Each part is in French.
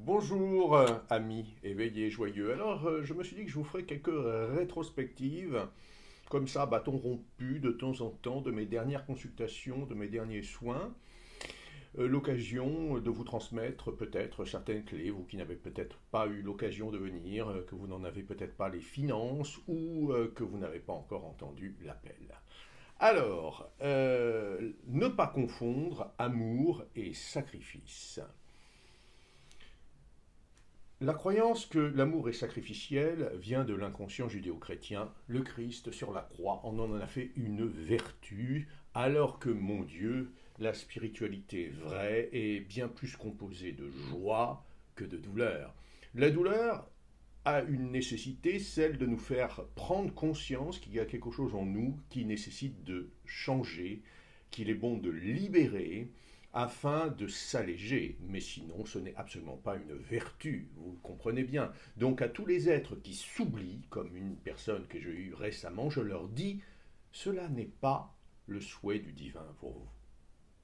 Bonjour amis éveillés joyeux. Je me suis dit que je vous ferai quelques rétrospectives, comme ça, bâton rompu de temps en temps de mes dernières consultations, de mes derniers soins. L'occasion de vous transmettre peut-être certaines clés, vous qui n'avez peut-être pas eu l'occasion de venir, que vous n'en avez peut-être pas les finances ou que vous n'avez pas encore entendu l'appel. Ne pas confondre amour et sacrifice. La croyance que l'amour est sacrificiel vient de l'inconscient judéo-chrétien. Le Christ sur la croix en a fait une vertu, alors que, mon Dieu, la spiritualité vraie est bien plus composée de joie que de douleur. La douleur a une nécessité, celle de nous faire prendre conscience qu'il y a quelque chose en nous qui nécessite de changer, qu'il est bon de libérer, afin de s'alléger. Mais sinon, ce n'est absolument pas une vertu, vous le comprenez bien. Donc à tous les êtres qui s'oublient, comme une personne que j'ai eue récemment, je leur dis, cela n'est pas le souhait du divin pour vous.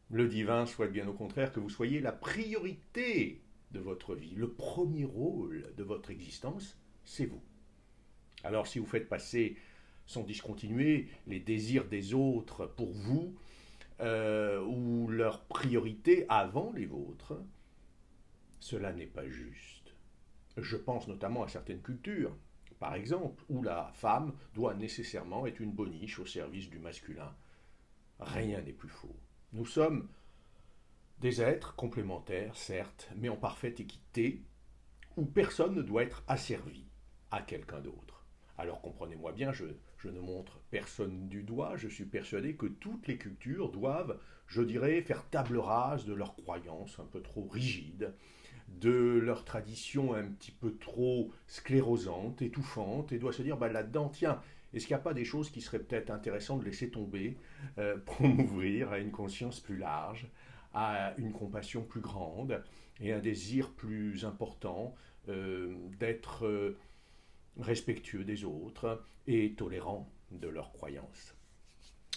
Le divin souhaite bien au contraire que vous soyez la priorité de votre vie. Le premier rôle de votre existence, c'est vous. Alors si vous faites passer sans discontinuer les désirs des autres pour vous, ou leur priorité avant les vôtres, cela n'est pas juste. Je pense notamment à certaines cultures, par exemple, où la femme doit nécessairement être une boniche au service du masculin. Rien n'est plus faux. Nous sommes des êtres complémentaires, certes, mais en parfaite équité, où personne ne doit être asservi à quelqu'un d'autre. Alors comprenez-moi bien, je ne montre personne du doigt, je suis persuadé que toutes les cultures doivent, je dirais, faire table rase de leurs croyances un peu trop rigides, de leurs traditions un petit peu trop sclérosantes, étouffantes, et doivent se dire, bah, là-dedans, tiens, est-ce qu'il n'y a pas des choses qui seraient peut-être intéressantes de laisser tomber pour m'ouvrir à une conscience plus large, à une compassion plus grande et un désir plus important d'être respectueux des autres et tolérant de leurs croyances.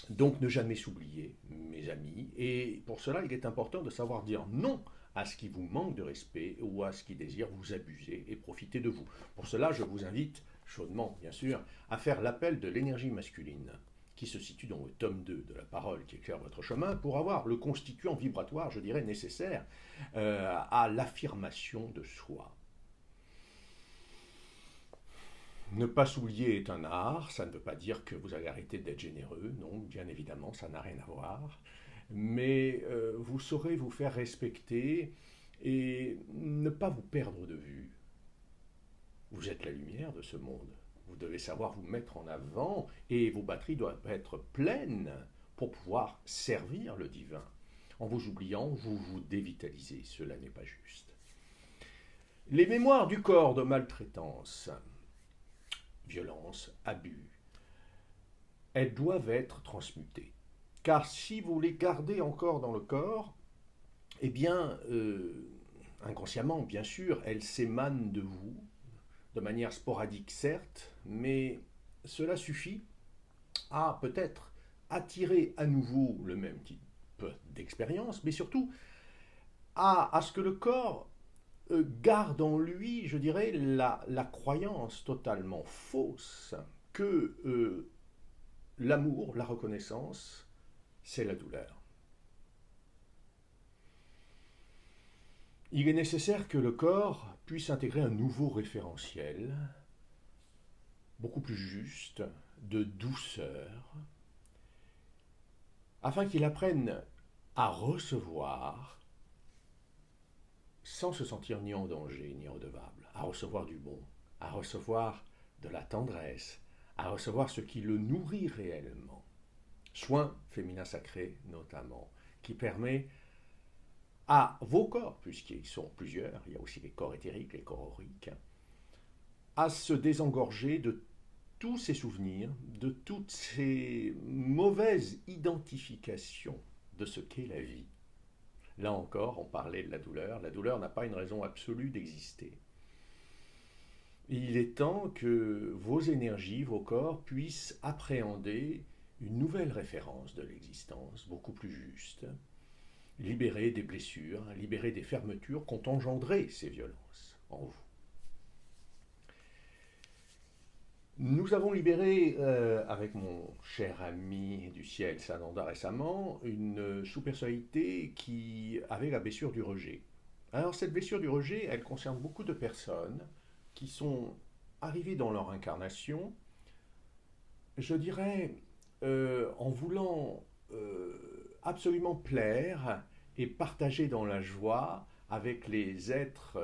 Donc ne jamais s'oublier, mes amis, et pour cela il est important de savoir dire non à ce qui vous manque de respect ou à ce qui désire vous abuser et profiter de vous. Pour cela, je vous invite chaudement, bien sûr, à faire l'appel de l'énergie masculine qui se situe dans le tome 2 de la parole qui éclaire votre chemin pour avoir le constituant vibratoire, je dirais, nécessaire à l'affirmation de soi. Ne pas s'oublier est un art, ça ne veut pas dire que vous allez arrêter d'être généreux, non, bien évidemment, ça n'a rien à voir. Mais vous saurez vous faire respecter et ne pas vous perdre de vue. Vous êtes la lumière de ce monde. Vous devez savoir vous mettre en avant et vos batteries doivent être pleines pour pouvoir servir le divin. En vous oubliant, vous vous dévitalisez. Cela n'est pas juste. Les mémoires du corps de maltraitance, violence, abus, elles doivent être transmutées. Car si vous les gardez encore dans le corps, eh bien, inconsciemment, bien sûr, elles s'émanent de vous, de manière sporadique, certes, mais cela suffit à peut-être attirer à nouveau le même type d'expérience, mais surtout à ce que le corps garde en lui, je dirais, la croyance totalement fausse que l'amour, la reconnaissance, c'est la douleur. Il est nécessaire que le corps puisse intégrer un nouveau référentiel, beaucoup plus juste, de douceur, afin qu'il apprenne à recevoir sans se sentir ni en danger ni redevable, à recevoir du bon, à recevoir de la tendresse, à recevoir ce qui le nourrit réellement. Soin féminin sacré notamment, qui permet à vos corps, puisqu'ils sont plusieurs, il y a aussi les corps éthériques, les corps auriques, à se désengorger de tous ces souvenirs, de toutes ces mauvaises identifications de ce qu'est la vie. Là encore, on parlait de la douleur. La douleur n'a pas une raison absolue d'exister. Il est temps que vos énergies, vos corps puissent appréhender une nouvelle référence de l'existence, beaucoup plus juste, libérer des blessures, libérer des fermetures qu'ont engendré ces violences en vous. Nous avons libéré, avec mon cher ami du ciel Sananda récemment, une sous-personnalité qui avait la blessure du rejet. Alors cette blessure du rejet, elle concerne beaucoup de personnes qui sont arrivées dans leur incarnation, je dirais, en voulant absolument plaire et partager dans la joie avec les êtres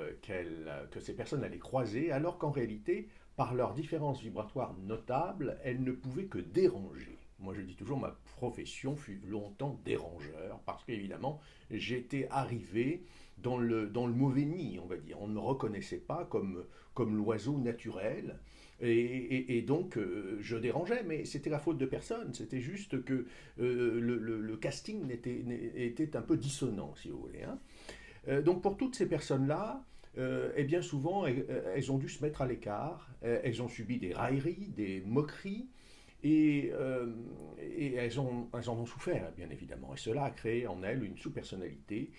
que ces personnes allaient croiser, alors qu'en réalité, par leurs différences vibratoires notables, elles ne pouvaient que déranger. Moi, je dis toujours, ma profession fut longtemps dérangeur, parce qu'évidemment, j'étais arrivé dans le mauvais nid, on va dire. On ne me reconnaissait pas comme l'oiseau naturel, et donc, je dérangeais, mais c'était la faute de personne. C'était juste que le casting était un peu dissonant, si vous voulez. Hein. Donc, pour toutes ces personnes-là, et bien souvent, elles ont dû se mettre à l'écart. Elles ont subi des railleries, des moqueries, et elles en ont souffert, bien évidemment. Et cela a créé en elles une sous-personnalité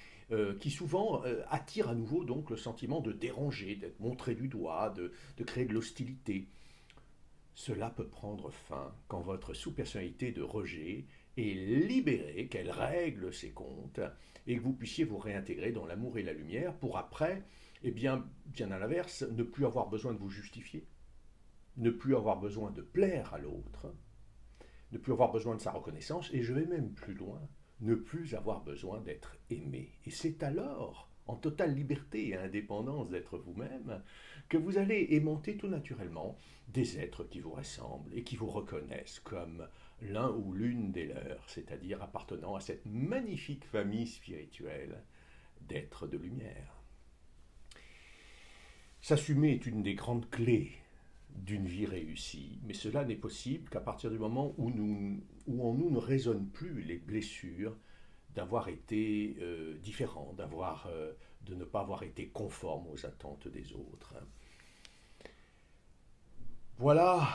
qui souvent attire à nouveau donc le sentiment de déranger, d'être montré du doigt, de créer de l'hostilité. Cela peut prendre fin quand votre sous-personnalité de rejet est libérée, qu'elle règle ses comptes et que vous puissiez vous réintégrer dans l'amour et la lumière pour après, eh bien à l'inverse, ne plus avoir besoin de vous justifier, ne plus avoir besoin de plaire à l'autre, ne plus avoir besoin de sa reconnaissance et je vais même plus loin, ne plus avoir besoin d'être aimé. Et c'est alors, en totale liberté et indépendance d'être vous-même, que vous allez aimanter tout naturellement des êtres qui vous ressemblent et qui vous reconnaissent comme l'un ou l'une des leurs, c'est-à-dire appartenant à cette magnifique famille spirituelle d'êtres de lumière. S'assumer est une des grandes clés d'une vie réussie, mais cela n'est possible qu'à partir du moment où en nous ne résonnent plus les blessures d'avoir été différents, de ne pas avoir été conformes aux attentes des autres. Voilà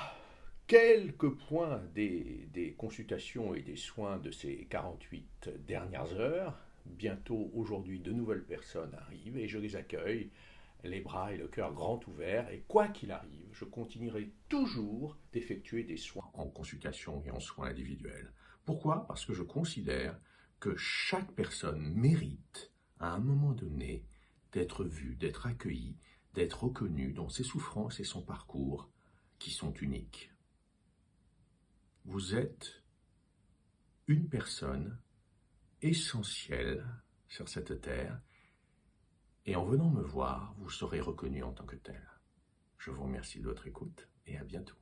quelques points des consultations et des soins de ces 48 dernières heures. Bientôt, aujourd'hui, de nouvelles personnes arrivent et je les accueille, les bras et le cœur grand ouverts. Et quoi qu'il arrive, je continuerai toujours d'effectuer des soins en consultation et en soins individuels. Pourquoi? Parce que je considère que chaque personne mérite, à un moment donné, d'être vue, d'être accueillie, d'être reconnue dans ses souffrances et son parcours qui sont uniques. Vous êtes une personne essentielle sur cette terre et en venant me voir, vous serez reconnu en tant que tel. Je vous remercie de votre écoute et à bientôt.